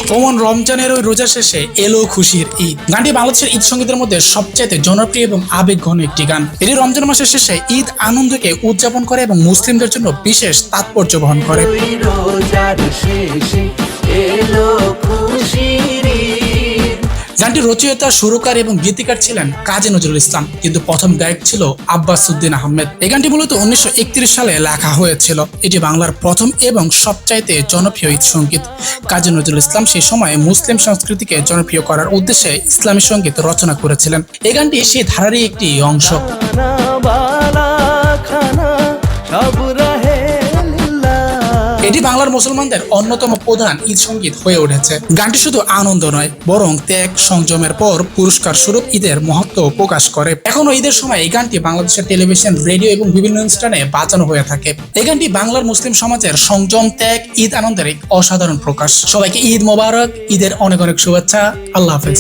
ওমন রমজানের ওই রোজা শেষে এলো খুশির ঈদ। গানটি বাংলাদেশের ঈদ সঙ্গীতের মধ্যে সবচাইতে জনপ্রিয় এবং আবেগঘন একটি গান। এটি রমজান মাসের শেষে ঈদ আনন্দকে উদযাপন করে এবং মুসলিমদের জন্য বিশেষ তাৎপর্য বহন করে। গানটি রচয়িতা, সুরকার এবং গীতিকার ছিলেন কাজী নজরুল ইসলাম, কিন্তু প্রথম গায়ক ছিল আব্বাস উদ্দিন আহমেদ। এই গানটি মূলত 1931 সালে লেখা হয়েছিল। এটি বাংলার প্রথম এবং সবচাইতে জনপ্রিয় ঈদ সঙ্গীত। কাজী নজরুল ইসলাম সেই সময় মুসলিম সংস্কৃতিকে জনপ্রিয় করার উদ্দেশ্যে ইসলামী সঙ্গীত রচনা করেছিলেন। এই গানটি সেই ধারারই একটি অংশ। এটি বাংলার মুসলমানদের অন্যতম প্রধান ঈদ সঙ্গীত হয়ে উঠেছে। গানটি শুধু আনন্দ নয়, বরং ত্যাগ সংযমের পর পুরস্কার স্বরূপ ঈদের মহত্ব প্রকাশ করে। এখনো ঈদের সময় এই গানটি বাংলাদেশের টেলিভিশন, রেডিও এবং বিভিন্ন অনুষ্ঠানে বাজানো হয়ে থাকে। এই গানটি বাংলার মুসলিম সমাজের সংযম, ত্যাগ, ঈদ আনন্দের এক অসাধারণ প্রকাশ। সবাইকে ঈদ মোবারক, ঈদের অনেক অনেক শুভেচ্ছা। আল্লাহ হাফেজ।